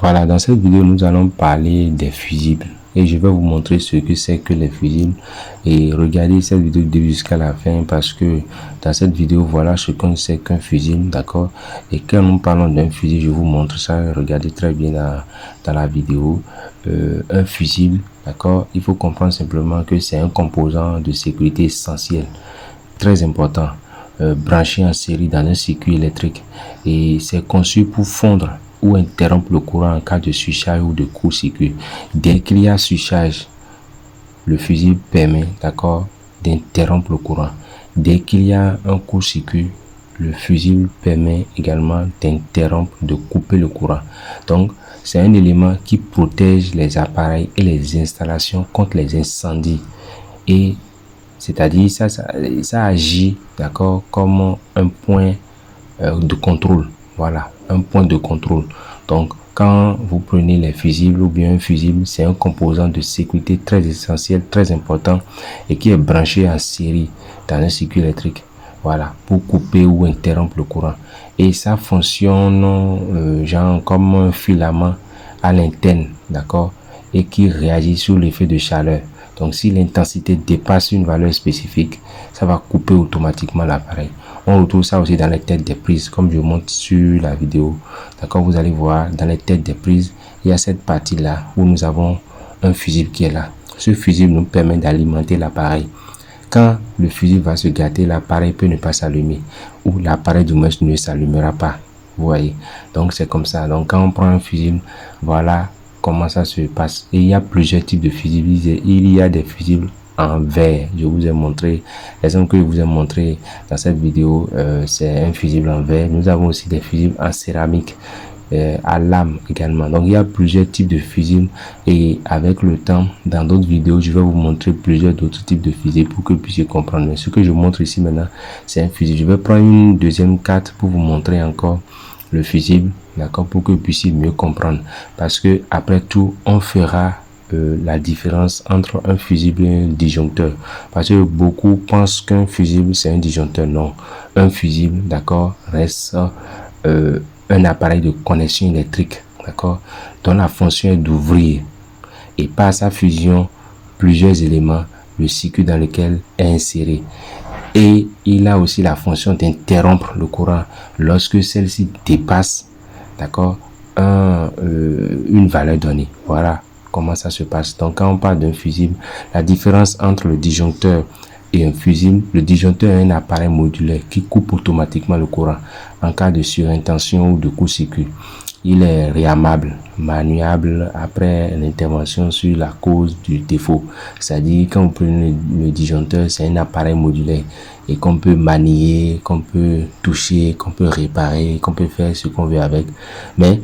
Voilà, dans cette vidéo, nous allons parler des fusibles et je vais vous montrer ce que c'est que les fusibles. Et regardez cette vidéo du début jusqu'à la fin parce que dans cette vidéo, voilà ce qu'on sait qu'un fusible, d'accord. Et quand nous parlons d'un fusible, je vous montre ça. Regardez très bien dans la vidéo. Un fusible, d'accord, il faut comprendre simplement que c'est un composant de sécurité essentiel, très important, branché en série dans un circuit électrique, et c'est conçu pour fondre ou interrompre le courant en cas de surcharge ou de court-circuit. Dès qu'il y a surcharge, le fusible permet, d'accord, d'interrompre le courant. Dès qu'il y a un court-circuit, le fusible permet également d'interrompre, de couper le courant. Donc, c'est un élément qui protège les appareils et les installations contre les incendies. Et c'est-à-dire, ça agit, d'accord, comme un point de contrôle. Voilà, un point de contrôle. Donc, quand vous prenez les fusibles ou bien un fusible, c'est un composant de sécurité très essentiel, très important et qui est branché en série dans un circuit électrique. Voilà, pour couper ou interrompre le courant. Et ça fonctionne genre comme un filament à l'interne, d'accord, et qui réagit sur l'effet de chaleur. Donc, si l'intensité dépasse une valeur spécifique, ça va couper automatiquement l'appareil. On retrouve ça aussi dans les têtes des prises, comme je montre sur la vidéo. D'accord, vous allez voir, dans les têtes des prises, il y a cette partie-là où nous avons un fusible qui est là. Ce fusible nous permet d'alimenter l'appareil. Quand le fusible va se gâter, l'appareil peut ne pas s'allumer, ou l'appareil du moins ne s'allumera pas. Vous voyez, donc c'est comme ça. Donc quand on prend un fusible, voilà comment ça se passe. Et il y a plusieurs types de fusibles. Il y a des fusibles en verre. Je vous ai montré, l'exemple que je vous ai montré dans cette vidéo, c'est un fusible en verre. Nous avons aussi des fusibles en céramique, à lame également. Donc il y a plusieurs types de fusibles, et avec le temps, dans d'autres vidéos, je vais vous montrer plusieurs d'autres types de fusibles pour que vous puissiez comprendre. Mais ce que je montre ici maintenant, c'est un fusible. Je vais prendre une deuxième carte pour vous montrer encore le fusible, d'accord, pour que vous puissiez mieux comprendre, parce que après tout, on fera la différence entre un fusible et un disjoncteur, parce que beaucoup pensent qu'un fusible c'est un disjoncteur. Non, un fusible, d'accord, reste un appareil de connexion électrique, d'accord, dont la fonction est d'ouvrir, et par sa fusion, plusieurs éléments, le circuit dans lequel est inséré. Et il a aussi la fonction d'interrompre le courant lorsque celle-ci dépasse, d'accord, une valeur donnée. Voilà comment ça se passe. Donc quand on parle d'un fusible, la différence entre le disjoncteur et un fusible, le disjoncteur est un appareil modulaire qui coupe automatiquement le courant en cas de surintention ou de court-circuit. Il est réarmable, maniable après l'intervention sur la cause du défaut. C'est-à-dire, quand vous prenez le disjoncteur, c'est un appareil modulaire et qu'on peut manier, qu'on peut toucher, qu'on peut réparer, qu'on peut faire ce qu'on veut avec. Mais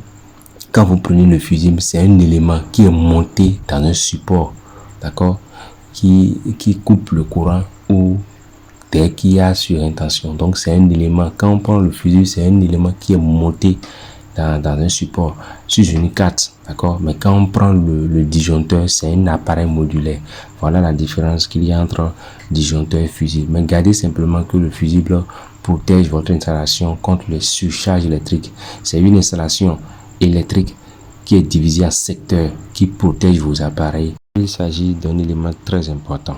quand vous prenez le fusible, c'est un élément qui est monté dans un support, d'accord, qui coupe le courant ou dès qu'il y a surintention. Donc c'est un élément, quand on prend le fusible, c'est un élément qui est monté dans un support sur une carte, d'accord. Mais quand on prend le disjoncteur, c'est un appareil modulaire. Voilà la différence qu'il y a entre disjoncteur et fusible. Mais gardez simplement que le fusible protège votre installation contre les surcharges électriques. C'est une installation électrique qui est divisée en secteurs qui protège vos appareils. Il s'agit d'un élément très important.